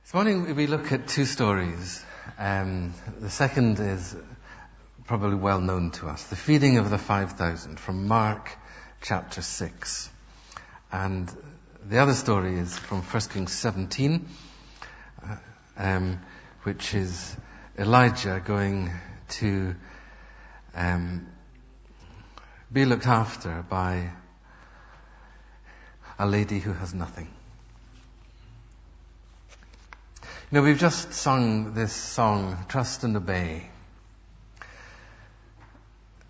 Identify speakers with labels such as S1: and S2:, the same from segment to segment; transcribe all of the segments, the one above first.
S1: This morning we look at two stories. The second is probably well known to us. The feeding of the 5,000 from Mark chapter 6. And the other story is from 1 Kings 17, which is Elijah going to be looked after by a lady who has nothing. You know, we've just sung this song, Trust and Obey.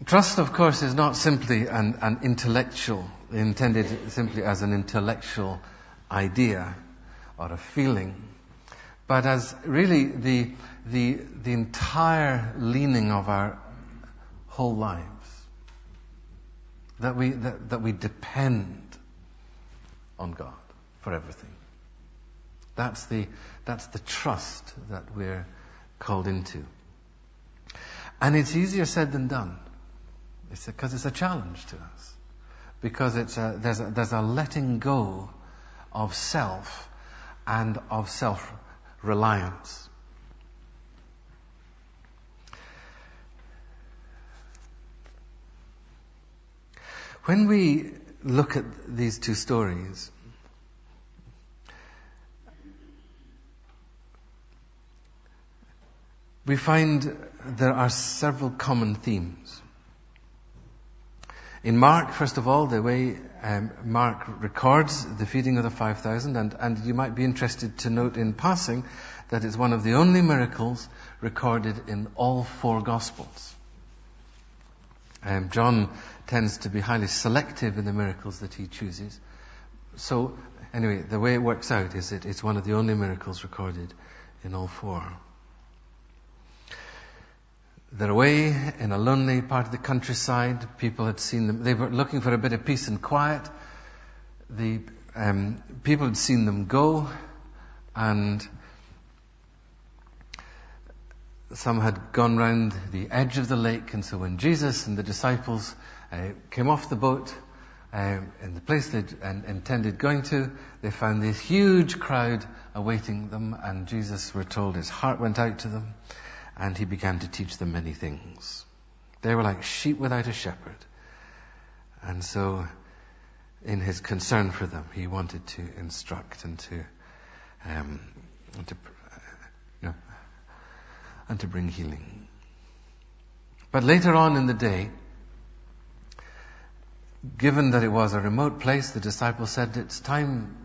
S1: Trust, of course, is not simply an intellectual, intended simply as an intellectual idea or a feeling, but as really the entire leaning of our whole lives. That we depend on God for everything. That's the trust that we're called into. And it's easier said than done. Because it's a challenge to us. Because there's a letting go of self and of self-reliance. When we look at these two stories, we find there are several common themes. In Mark, first of all, the way Mark records the feeding of the 5,000, and you might be interested to note in passing that it's one of the only miracles recorded in all four Gospels. John tends to be highly selective in the miracles that he chooses. So, anyway, the way it works out is that it's one of the only miracles recorded in all four. They're away in a lonely part of the countryside. People had seen them. They were looking for a bit of peace and quiet. The people had seen them go, and some had gone round the edge of the lake. And so when Jesus and the disciples came off the boat in the place they intended going to, they found this huge crowd awaiting them. And Jesus, we're told, his heart went out to them. And he began to teach them many things. They were like sheep without a shepherd. And so, in his concern for them, he wanted to instruct and to bring healing. But later on in the day, given that it was a remote place, the disciples said, it's time,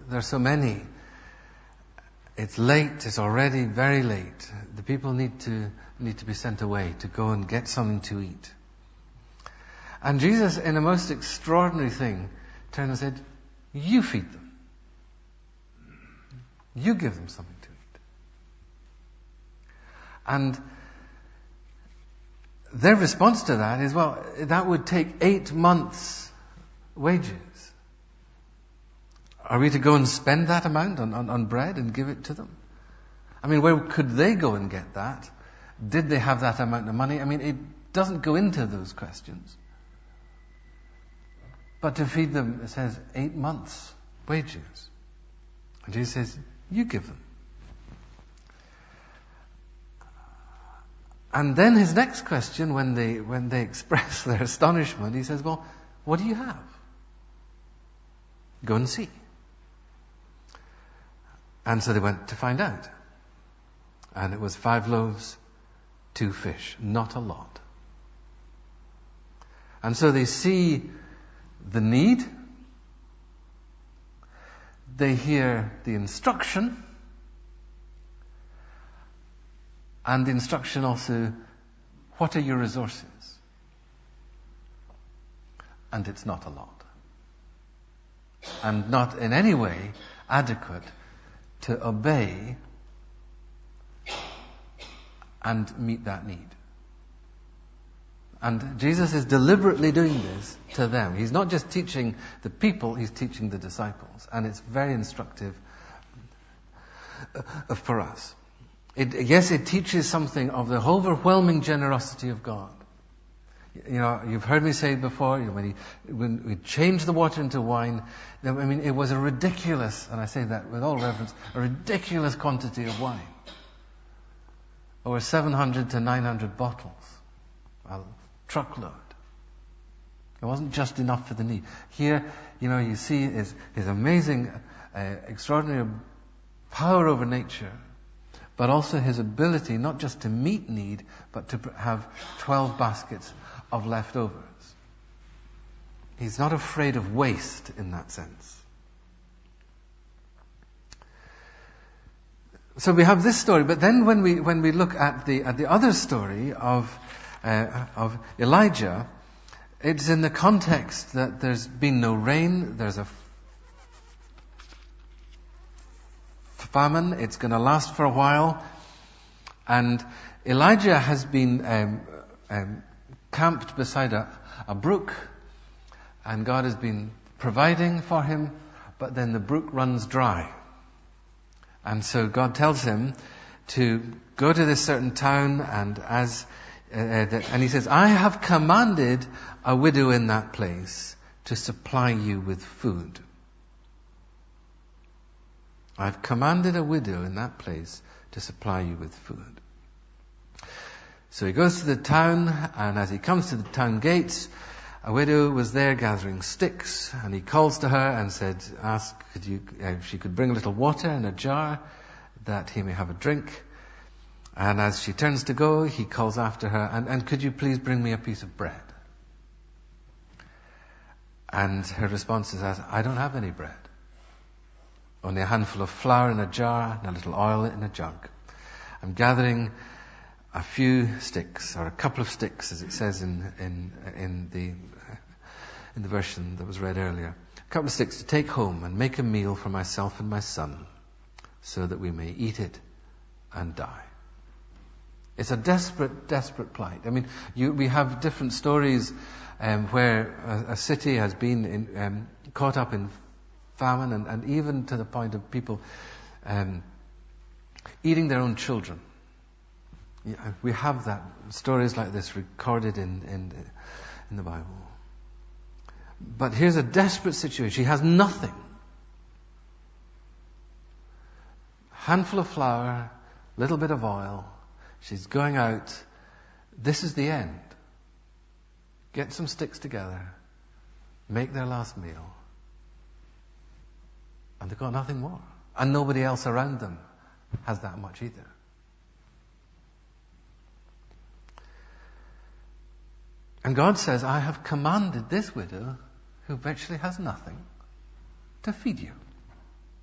S1: there's so many. It's late, it's already very late. The people need to be sent away to go and get something to eat. And Jesus, in a most extraordinary thing, turned and said, you feed them. You give them something to eat. And their response to that is, well, that would take 8 months' wages. Are we to go and spend that amount on bread and give it to them? I mean, where could they go and get that? Did they have that amount of money? I mean, it doesn't go into those questions. But to feed them, it says 8 months' wages. And Jesus says, you give them. And then his next question, when they express their astonishment, he says, well, what do you have? Go and see. And so they went to find out. And it was 5 loaves, 2 fish. Not a lot. And so they see the need. They hear the instruction. And the instruction also, what are your resources? And it's not a lot. And not in any way adequate to obey and meet that need. And Jesus is deliberately doing this to them. He's not just teaching the people, he's teaching the disciples. And it's very instructive for us. It teaches something of the overwhelming generosity of God. You've heard me say it before, when we changed the water into wine, it was a ridiculous, and I say that with all reverence, a ridiculous quantity of wine. Over 700 to 900 bottles. A truckload. It wasn't just enough for the need. Here, you see his amazing, extraordinary power over nature, but also his ability not just to meet need, but to have 12 baskets of leftovers. He's not afraid of waste in that sense. So we have this story, but then when we look at the other story of Elijah, it's in the context that there's been no rain, there's a famine, it's going to last for a while, and Elijah has been camped beside a brook, and God has been providing for him, but then the brook runs dry. And so God tells him to go to this certain town, and and he says, I have commanded a widow in that place to supply you with food. I've commanded a widow in that place to supply you with food. So he goes to the town, and as he comes to the town gates, a widow was there gathering sticks, and he calls to her and said, ask if she could bring a little water in a jar that he may have a drink. And as she turns to go, he calls after her, and could you please bring me a piece of bread? And her response is, I don't have any bread. Only a handful of flour in a jar and a little oil in a jug. I'm gathering a few sticks, or a couple of sticks, as it says in the version that was read earlier. A couple of sticks to take home and make a meal for myself and my son, so that we may eat it and die. It's a desperate, desperate plight. We have different stories where a city has been caught up in famine, and even to the point of people eating their own children. We have that, stories like this recorded in the Bible. But here's a desperate situation. She has nothing. Handful of flour, little bit of oil. She's going out. This is the end. Get some sticks together. Make their last meal. And they've got nothing more. And nobody else around them has that much either. And God says, I have commanded this widow, who virtually has nothing, to feed you.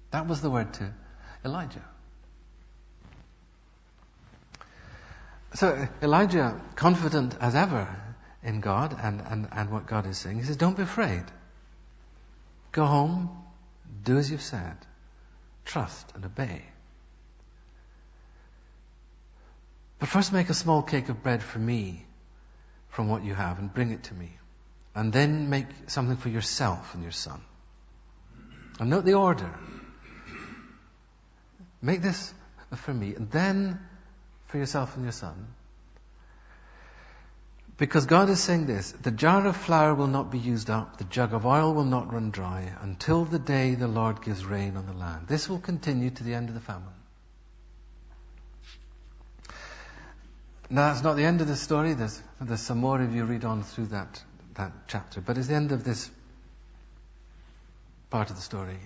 S1: That was the word to Elijah. So Elijah, confident as ever in God and what God is saying, he says, don't be afraid. Go home, do as you've said. Trust and obey. But first make a small cake of bread for me from what you have and bring it to me. And then make something for yourself and your son. And note the order. Make this for me, and then for yourself and your son. Because God is saying this, the jar of flour will not be used up, the jug of oil will not run dry, until the day the Lord gives rain on the land. This will continue to the end of the famine. Now, that's not the end of the story. There's some more if you read on through that chapter. But it's the end of this part of the story.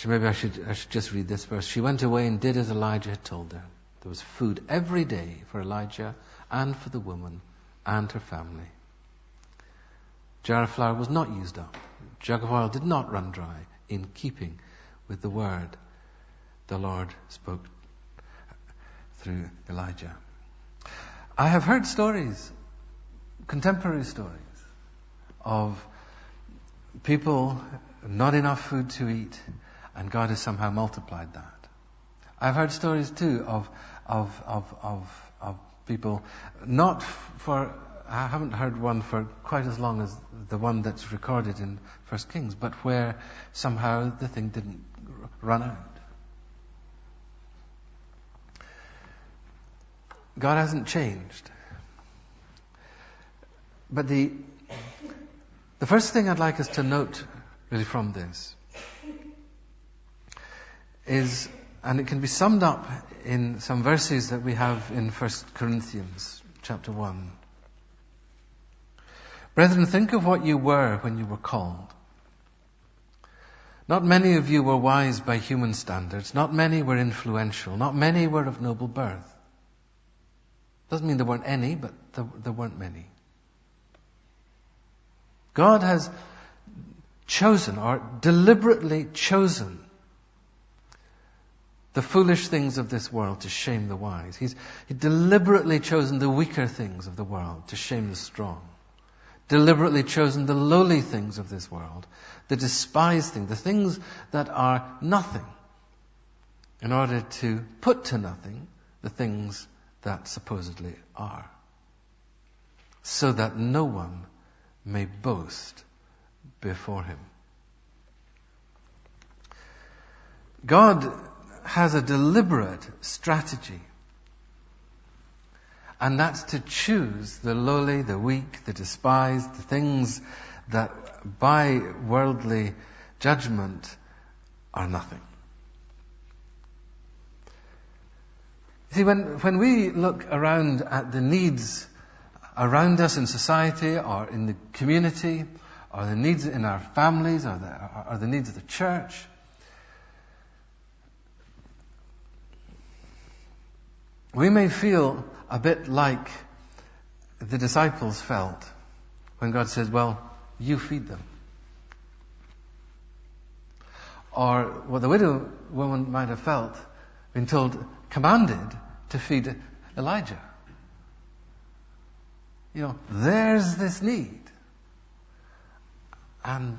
S1: Maybe I should just read this verse. She went away and did as Elijah had told her. There was food every day for Elijah and for the woman and her family. Jar of flour was not used up. Jug of oil did not run dry, in keeping with the word the Lord spoke through Elijah. I have heard stories, contemporary stories, of people, not enough food to eat, and God has somehow multiplied that. I've heard stories too of people, not for, I haven't heard one for quite as long as the one that's recorded in 1 Kings, but where somehow the thing didn't run out. God hasn't changed. But the first thing I'd like us to note really from this is, and it can be summed up in some verses that we have in 1 Corinthians chapter 1. Brethren, think of what you were when you were called. Not many of you were wise by human standards. Not many were influential. Not many were of noble birth. Doesn't mean there weren't any, but there weren't many. God has chosen, or deliberately chosen, the foolish things of this world to shame the wise. He deliberately chosen the weaker things of the world to shame the strong. Deliberately chosen the lowly things of this world, the despised things, the things that are nothing, in order to put to nothing the things that supposedly are, so that no one may boast before him. God has a deliberate strategy, and that's to choose the lowly, the weak, the despised, the things that by worldly judgment are nothing. See, when we look around at the needs around us in society or in the community, or the needs in our families, or the needs of the church, we may feel a bit like the disciples felt when God says, well, you feed them. Or what the widow woman might have felt, been told, commanded to feed Elijah. You know, there's this need. And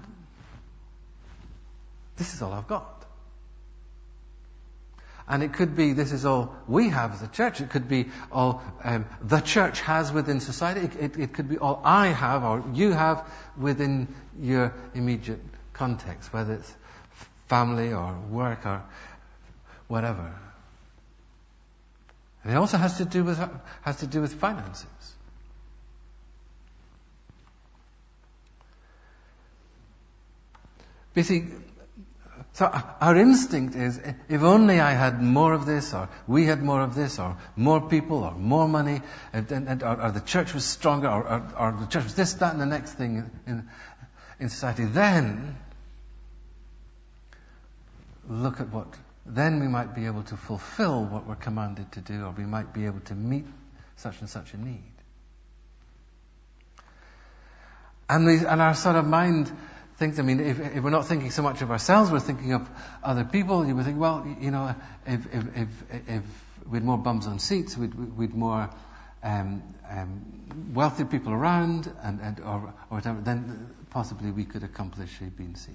S1: this is all I've got. And it could be this is all we have as a church. It could be all the church has within society. It could be all I have or you have within your immediate context, whether it's family or work or whatever. And it also has to do with finances. But you see, so our instinct is, if only I had more of this, or we had more of this, or more people, or more money, or the church was stronger, or the church was this, that, and the next thing in society, then then we might be able to fulfill what we're commanded to do, or we might be able to meet such and such a need. And our sort of mind thinks, I mean, if we're not thinking so much of ourselves, we're thinking of other people. You would think, well, you know, if we'd more bums on seats, we'd more wealthy people around, or whatever, then possibly we could accomplish A, B, and C.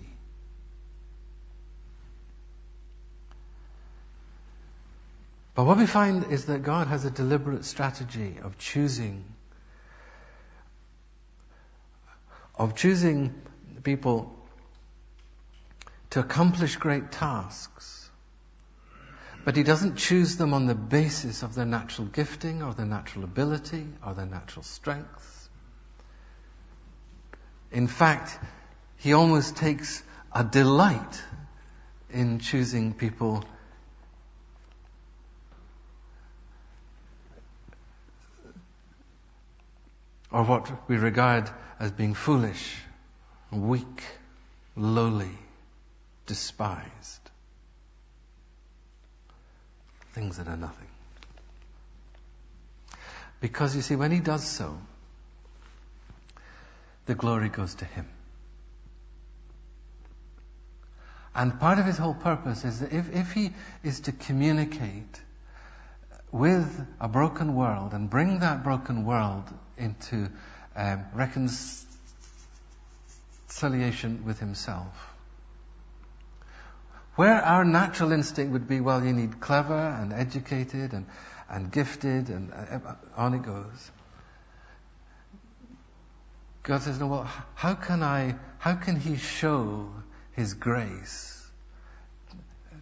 S1: But what we find is that God has a deliberate strategy of choosing people to accomplish great tasks. But He doesn't choose them on the basis of their natural gifting or their natural ability or their natural strength. In fact, He almost takes a delight in choosing people or what we regard as being foolish, weak, lowly, despised. Things that are nothing. Because you see, when He does so, the glory goes to Him. And part of His whole purpose is that if He is to communicate with a broken world and bring that broken world into reconciliation with Himself, where our natural instinct would be, well, you need clever and educated and gifted, and on it goes. God says, no, well, how can He show His grace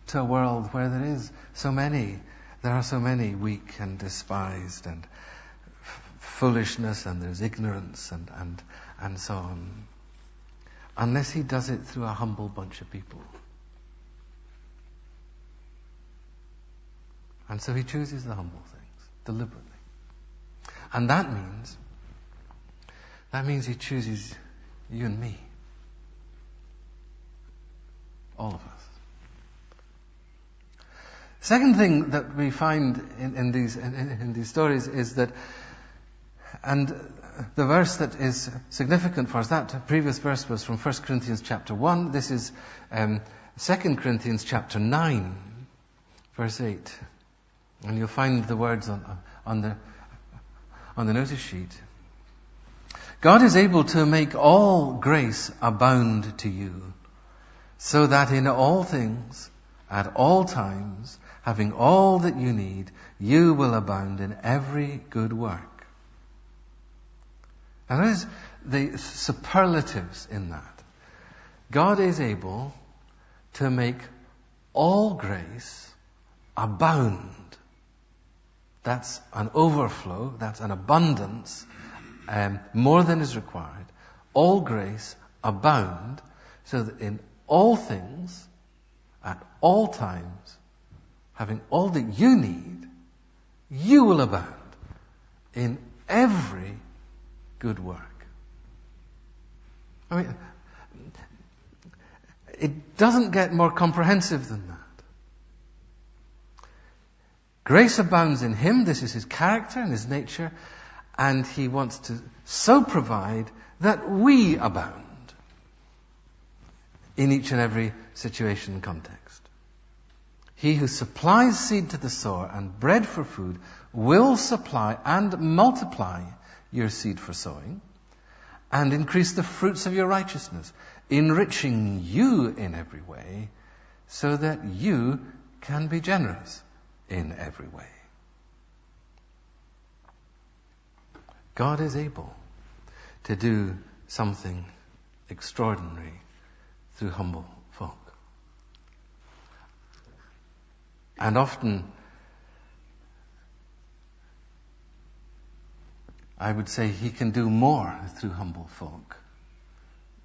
S1: to a world where there is so many There are so many weak and despised, and foolishness, and there's ignorance, and so on. Unless he does it through a humble bunch of people. And so he chooses the humble things, deliberately. And that means he chooses you and me. All of us. Second thing that we find in these stories is that, and the verse that is significant for us, that previous verse was from 1 Corinthians chapter 1. This is 2 Corinthians chapter 9, verse 8. And you'll find the words on the notice sheet. God is able to make all grace abound to you, so that in all things, at all times, having all that you need, you will abound in every good work. And there's the superlatives in that. God is able to make all grace abound. That's an overflow, that's an abundance, more than is required. All grace abound, so that in all things, at all times, having all that you need, you will abound in every good work. I mean, it doesn't get more comprehensive than that. Grace abounds in him, this is his character and his nature, and he wants to so provide that we abound in each and every situation and context. He who supplies seed to the sower and bread for food will supply and multiply your seed for sowing and increase the fruits of your righteousness, enriching you in every way so that you can be generous in every way. God is able to do something extraordinary through humble folk. And often, I would say he can do more through humble folk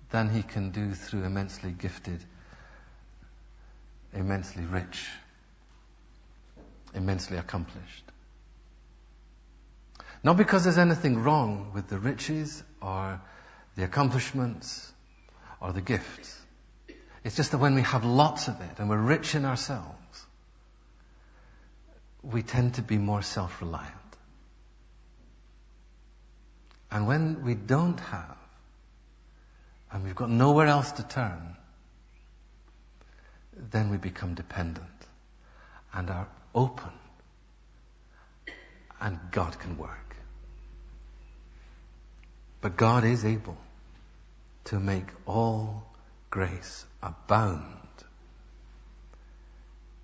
S1: than he can do through immensely gifted, immensely rich, immensely accomplished. Not because there's anything wrong with the riches or the accomplishments or the gifts. It's just that when we have lots of it and we're rich in ourselves, we tend to be more self-reliant. And when we don't have, and we've got nowhere else to turn, then we become dependent and are open, and God can work. But God is able to make all grace abound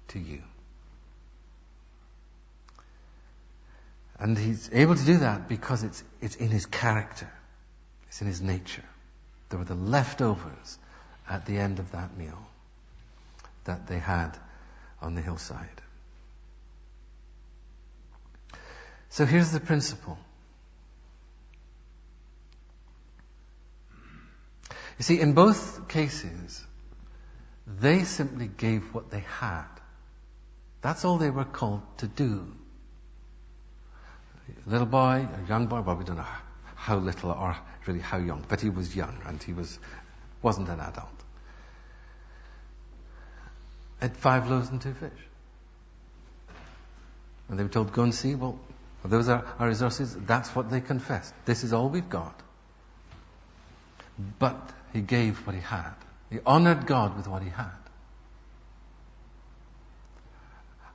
S1: to you. And he's able to do that because it's in his character. It's in his nature. There were the leftovers at the end of that meal that they had on the hillside. So here's the principle. You see, in both cases, they simply gave what they had. That's all they were called to do. A little boy, a young boy, well, we don't know how little or really how young, but he was young and he wasn't an adult. Had 5 loaves and 2 fish. And they were told, go and see, well, those are our resources. That's what they confessed. This is all we've got. But he gave what he had. He honored God with what he had.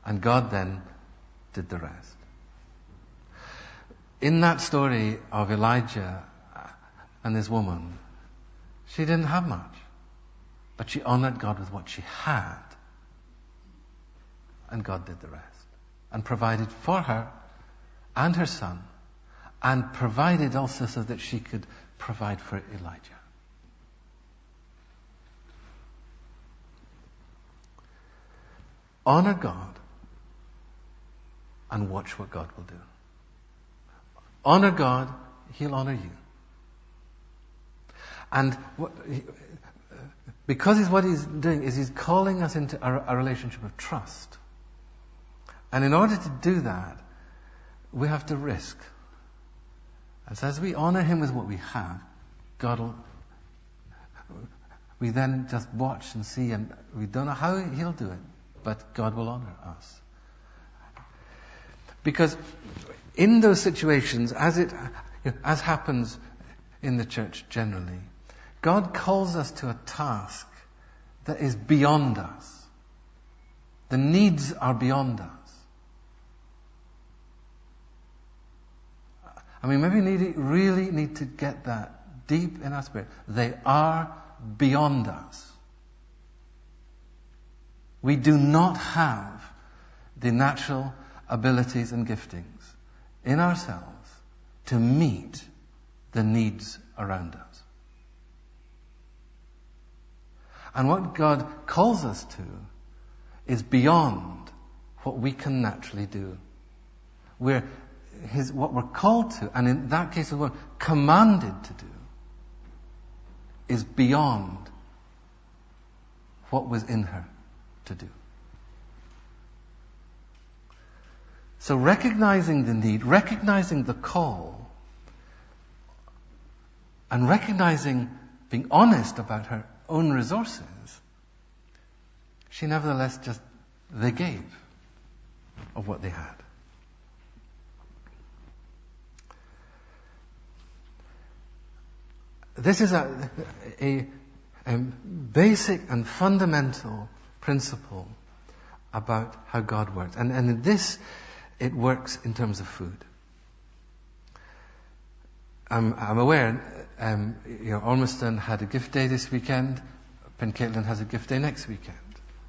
S1: And God then did the rest. In that story of Elijah and this woman, she didn't have much. But she honored God with what she had. And God did the rest. And provided for her and her son. And provided also so that she could provide for Elijah. Honor God and watch what God will do. Honor God, He'll honor you. And because what He's doing is He's calling us into a relationship of trust. And in order to do that, we have to risk. And so as we honor Him with what we have, we then just watch and see, and we don't know how He'll do it, but God will honor us. Because in those situations, as happens in the church generally, God calls us to a task that is beyond us. The needs are beyond us. I mean, maybe really need to get that deep in our spirit. They are beyond us. We do not have the natural abilities and giftings in ourselves to meet the needs around us. And what God calls us to is beyond what we can naturally do. What we're called to, and in that case, what we're commanded to do, is beyond what was in her to do. So recognizing the need, recognizing the call, and recognizing, being honest about her own resources, she nevertheless they gave of what they had. This is a basic and fundamental principle about how God works. And in this, it works in terms of food. I'm aware, Ormiston had a gift day this weekend. Pencaitland has a gift day next weekend.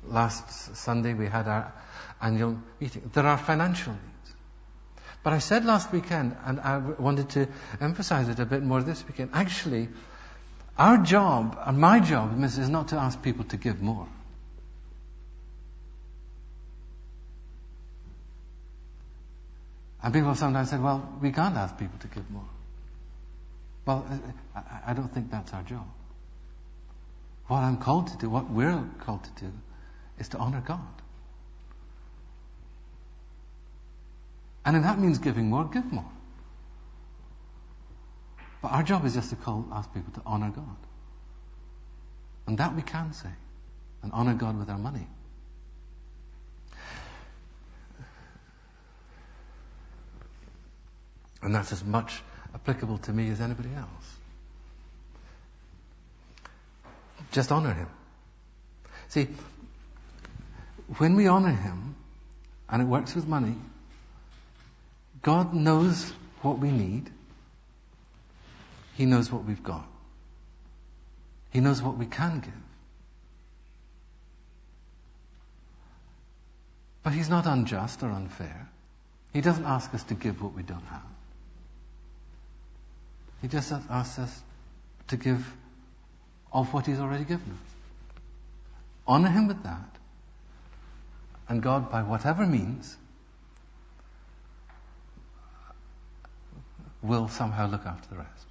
S1: Last Sunday we had our annual meeting. There are financial needs. But I said last weekend, and I wanted to emphasize it a bit more this weekend, actually, our job, and my job, is not to ask people to give more. And people have sometimes said, well, we can't ask people to give more. Well, I don't think that's our job. What I'm called to do, what we're called to do, is to honor God. And if that means giving more, give more. But our job is just to ask people to honor God. And that we can say. And honor God with our money. And that's as much applicable to me as anybody else. Just honor Him. See, when we honor Him, and it works with money, God knows what we need. He knows what we've got. He knows what we can give. But He's not unjust or unfair. He doesn't ask us to give what we don't have. He just asks us to give of what He's already given us. Honor Him with that. And God, by whatever means, will somehow look after the rest.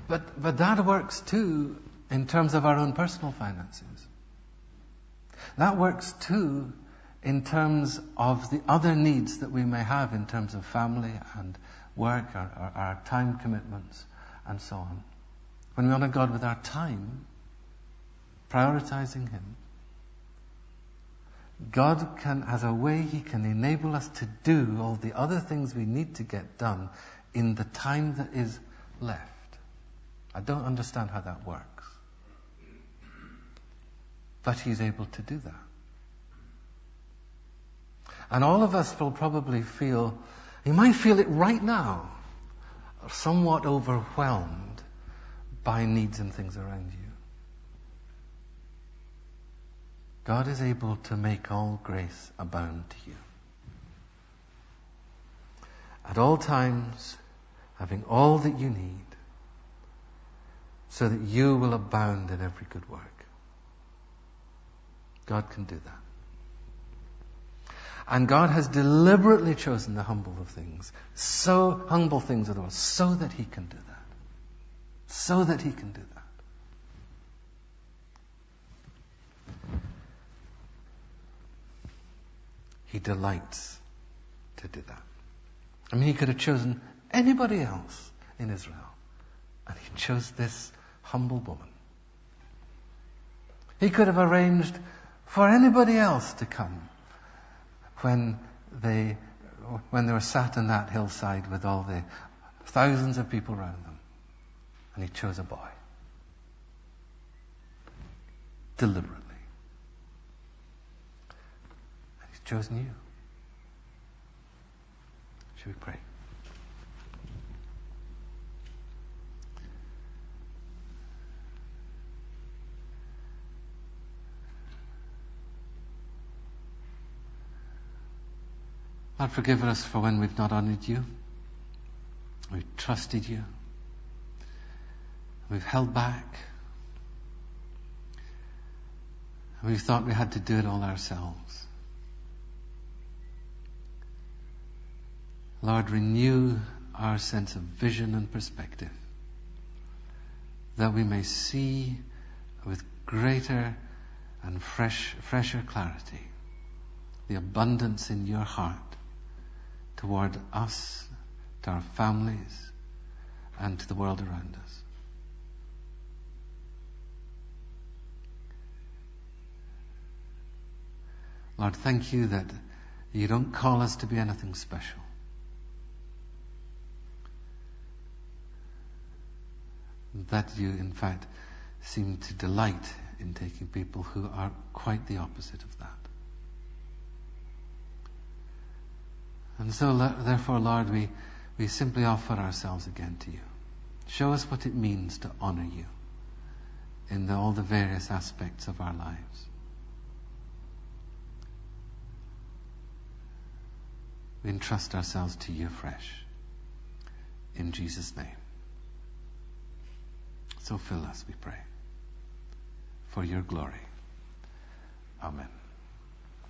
S1: But that works too in terms of our own personal finances. That works too in terms of the other needs that we may have in terms of family and work, our time commitments, and so on. When we honor God with our time, prioritizing Him, God has a way He can enable us to do all the other things we need to get done in the time that is left. I don't understand how that works. But He's able to do that. And all of us will probably feel, you might feel it right now, somewhat overwhelmed by needs and things around you. God is able to make all grace abound to you. At all times, having all that you need, so that you will abound in every good work. God can do that. And God has deliberately chosen the humble of things, so humble things of the world, so that He can do that. So that He can do that. He delights to do that. I mean, He could have chosen anybody else in Israel, and He chose this humble woman. He could have arranged for anybody else to come when they were sat on that hillside with all the thousands of people around them. And He chose a boy. Deliberately. And He's chosen you. Should we pray? Lord, forgive us for when we've not honoured You. We've trusted You. We've held back. We've thought we had to do it all ourselves. Lord, renew our sense of vision and perspective, that we may see with greater and fresher clarity the abundance in Your heart toward us, to our families, and to the world around us. Lord, thank You that You don't call us to be anything special. That You, in fact, seem to delight in taking people who are quite the opposite of that. And so, therefore, Lord, we simply offer ourselves again to You. Show us what it means to honour You in all the various aspects of our lives. We entrust ourselves to You afresh. In Jesus' name. So fill us, we pray, for Your glory. Amen.